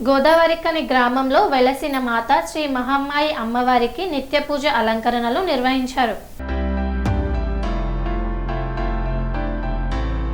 గోదావరికని గ్రామంలో వెలసిన మాత శ్రీ మహమ్మాయి అమ్మవారికి నిత్య పూజ అలంకరణలు నిర్వహించారు.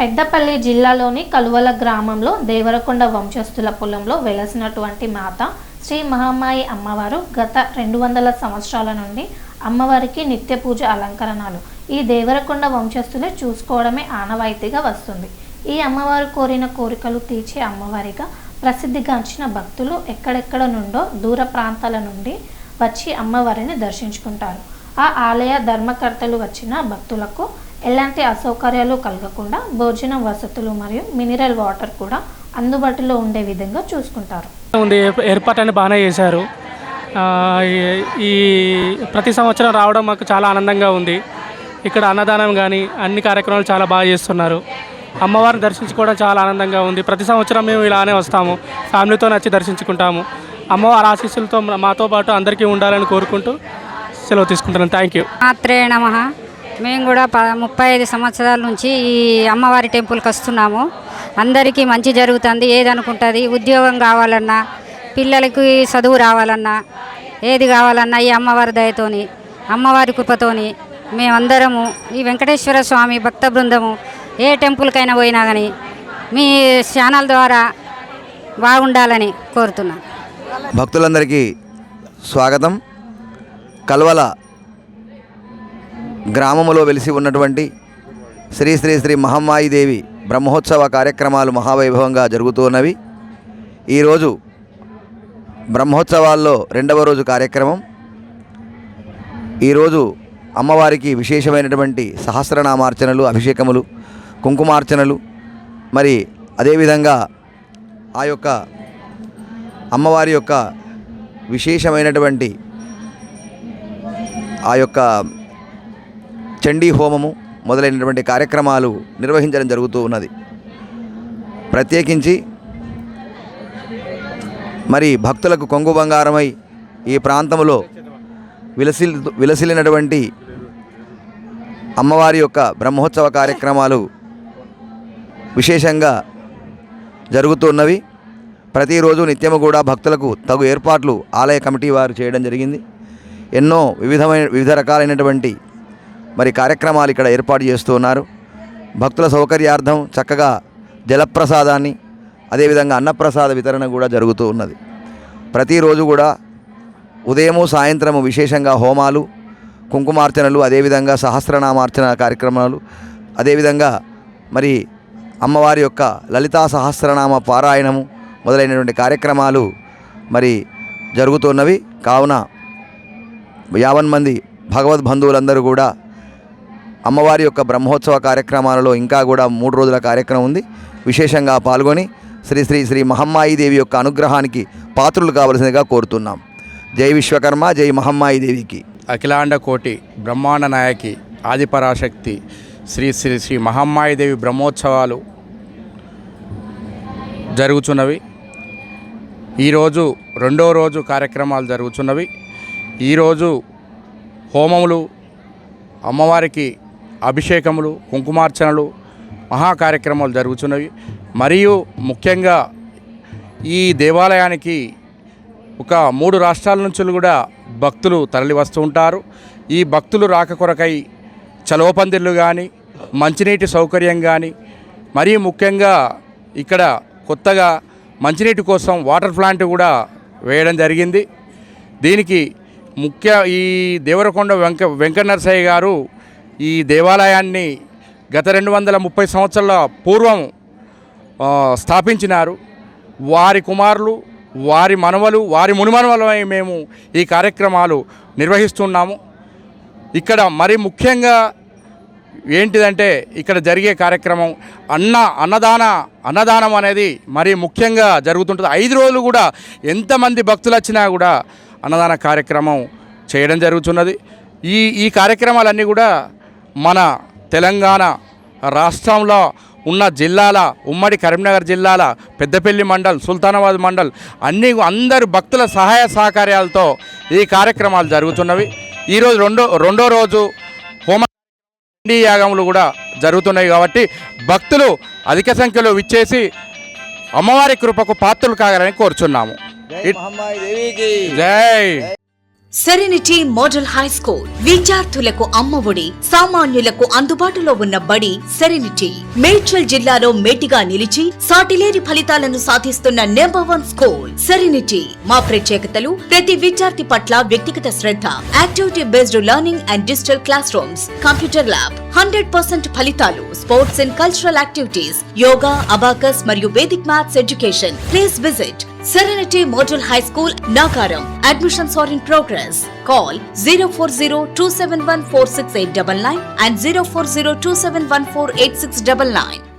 పెద్దపల్లి జిల్లాలోని కలువల గ్రామంలో దేవరకొండ వంశస్థుల పొలంలో వెలసినటువంటి మాత శ్రీ మహమ్మాయి అమ్మవారు గత 200 సంవత్సరాల నుండి అమ్మవారికి నిత్య పూజ అలంకరణలు ఈ దేవరకొండ వంశస్థులే చూసుకోవడమే ఆనవాయితీగా వస్తుంది. ఈ అమ్మవారు కోరిన కోరికలు తీర్చే అమ్మవారిగా ప్రసిద్ధిగాంచిన భక్తులు ఎక్కడెక్కడ నుండో దూర ప్రాంతాల నుండి వచ్చి అమ్మవారిని దర్శించుకుంటారు. ఆ ఆలయ ధర్మకర్తలు వచ్చిన భక్తులకు ఎలాంటి అసౌకర్యాలు కలగకుండా భోజనం వసతులు మరియు మినరల్ వాటర్ కూడా అందుబాటులో ఉండే విధంగా చూసుకుంటారు. ఏర్పాటు బాగానే చేశారు. ఈ ప్రతి సంవత్సరం రావడం మాకు చాలా ఆనందంగా ఉంది. ఇక్కడ అన్నదానం కానీ అన్ని కార్యక్రమాలు చాలా బాగా చేస్తున్నారు. అమ్మవారిని దర్శించుకోవడం చాలా ఆనందంగా ఉంది. ప్రతి సంవత్సరం మేము ఇలానే వస్తాము, ఫ్యామిలీతో వచ్చి దర్శించుకుంటాము. అమ్మవారి ఆశీస్సులతో మాతో పాటు అందరికీ ఉండాలని కోరుకుంటూ సెలవు తీసుకుంటున్నాను. Thank you. మాత్రే నమః. మేము కూడా 35 సంవత్సరాల నుంచి ఈ అమ్మవారి టెంపుల్కి వస్తున్నాము. అందరికీ మంచి జరుగుతుంది. ఏదనుకుంటుంది, ఉద్యోగం కావాలన్నా, పిల్లలకి చదువు రావాలన్నా, ఏది కావాలన్నా ఈ అమ్మవారి దయతోని, అమ్మవారి కృపతోని మేమందరము ఈ వెంకటేశ్వర స్వామి భక్త బృందము ఏ టెంపుల్కైనా పోయినా కానీ మీ ఛానల్ ద్వారా బాగుండాలని కోరుతున్నాను. భక్తులందరికీ స్వాగతం. కల్వల గ్రామములో వెలిసి ఉన్నటువంటి శ్రీ శ్రీ శ్రీ మహమ్మాయి దేవి బ్రహ్మోత్సవ కార్యక్రమాలు మహావైభవంగా జరుగుతూ ఉన్నవి. ఈరోజు బ్రహ్మోత్సవాల్లో 2వ రోజు కార్యక్రమం. ఈరోజు అమ్మవారికి విశేషమైనటువంటి సహస్రనామార్చనలు, అభిషేకములు, కుంకుమార్చనలు, మరి అదేవిధంగా ఆ యొక్క అమ్మవారి యొక్క విశేషమైనటువంటి ఆ యొక్క చండీ హోమము మొదలైనటువంటి కార్యక్రమాలు నిర్వహించడం జరుగుతూ ఉన్నది. ప్రత్యేకించి మరి భక్తులకు కొంగు బంగారమై ఈ ప్రాంతంలో విలసిల్లినటువంటి అమ్మవారి యొక్క బ్రహ్మోత్సవ కార్యక్రమాలు విశేషంగా జరుగుతున్నవి. ప్రతిరోజు నిత్యము కూడా భక్తులకు తగు ఏర్పాట్లు ఆలయ కమిటీ వారు చేయడం జరిగింది. ఎన్నో వివిధ రకాలైనటువంటి మరి కార్యక్రమాలు ఇక్కడ ఏర్పాటు చేస్తూ ఉన్నారు. భక్తుల సౌకర్యార్థం చక్కగా జలప్రసాదాన్ని, అదేవిధంగా అన్నప్రసాద వితరణ కూడా జరుగుతూ ఉన్నది. ప్రతిరోజు కూడా ఉదయము సాయంత్రము విశేషంగా హోమాలు, కుంకుమార్చనలు, అదేవిధంగా సహస్రనామార్చన కార్యక్రమాలు, అదేవిధంగా మరి అమ్మవారి యొక్క లలితా సహస్రనామ పారాయణము మొదలైనటువంటి కార్యక్రమాలు మరి జరుగుతున్నవి. కావున 50 మంది భగవద్బంధువులందరూ కూడా అమ్మవారి యొక్క బ్రహ్మోత్సవ కార్యక్రమాలలో ఇంకా కూడా 3 రోజుల కార్యక్రమం ఉంది. విశేషంగా పాల్గొని శ్రీ శ్రీ శ్రీ మహమ్మాయి దేవి యొక్క అనుగ్రహానికి పాత్రులు కావలసిందిగా కోరుతున్నాం. జై విశ్వకర్మ, జై మహమ్మాయి దేవికి. అఖిలాండ కోటి బ్రహ్మాండ నాయకి ఆదిపరాశక్తి శ్రీ శ్రీ శ్రీ మహమ్మాయి దేవి బ్రహ్మోత్సవాలు జరుగుతున్నవి. ఈరోజు 2వ రోజు కార్యక్రమాలు జరుగుతున్నవి. ఈరోజు హోమములు, అమ్మవారికి అభిషేకములు, కుంకుమార్చనలు, మహాకార్యక్రమాలు జరుగుతున్నవి. మరియు ముఖ్యంగా ఈ దేవాలయానికి ఒక 3 రాష్ట్రాల నుంచి కూడా భక్తులు తరలి వస్తూ ఉంటారు. ఈ భక్తులు రాక కొరకై చలవపందిర్లు కానీ, మంచినీటి సౌకర్యం కానీ, మరీ ముఖ్యంగా ఇక్కడ కొత్తగా మంచినీటి కోసం వాటర్ ప్లాంట్ కూడా వేయడం జరిగింది. దీనికి ఈ దేవరకొండ వెంకట నరసయ్య గారు ఈ దేవాలయాన్ని గత 230 సంవత్సరాల పూర్వం స్థాపించినారు. వారి కుమారులు, వారి మనవలు, వారి మునిమనవలమై మేము ఈ కార్యక్రమాలు నిర్వహిస్తున్నాము. ఇక్కడ మరి ముఖ్యంగా ఏంటిదంటే ఇక్కడ జరిగే కార్యక్రమం అన్నదానం అనేది మరి ముఖ్యంగా జరుగుతుంటుంది. 5 రోజులు కూడా ఎంతమంది భక్తులు వచ్చినా కూడా అన్నదాన కార్యక్రమం చేయడం జరుగుతున్నది. ఈ కార్యక్రమాలన్నీ కూడా మన తెలంగాణ రాష్ట్రంలో ఉన్న జిల్లాల, ఉమ్మడి కరీంనగర్ జిల్లాల పెద్దపల్లి మండల్, సుల్తానాబాద్ మండల్ అందరు భక్తుల సహాయ సహకార్యాలతో ఈ కార్యక్రమాలు జరుగుతున్నవి. ఈరోజు రెండో రోజు హోమ యాగములు కూడా జరుగుతున్నాయి. కాబట్టి భక్తులు అధిక సంఖ్యలో విచ్చేసి అమ్మవారి కృపకు పాత్రలు కాగలని కోరుచున్నాము. జై సెరెనిటీ మోడల్ హై స్కూల్ విద్యార్థులకు అమ్మఒడి, సామాన్యులకు అందుబాటులో ఉన్న బడి సెరెనిటీ. మేడ్చల్ జిల్లాలో మేటిగా నిలిచి సాటిలేని ఫలితాలను సాధిస్తున్న నంబర్ 1 స్కూల్ సెరెనిటీ. మా ప్రత్యేకతలు ప్రతి విద్యార్థి పట్ల వ్యక్తిగత శ్రద్ధ, activity based learning and digital class rooms, computer lab, 100% ఫలితాలు, sports and cultural activities, yoga, abacus మరియు Vedic maths education. Please visit Serenity Model High School, Nagaram. Admissions are in progress. Call 040-271-46899 and 040-271-48699.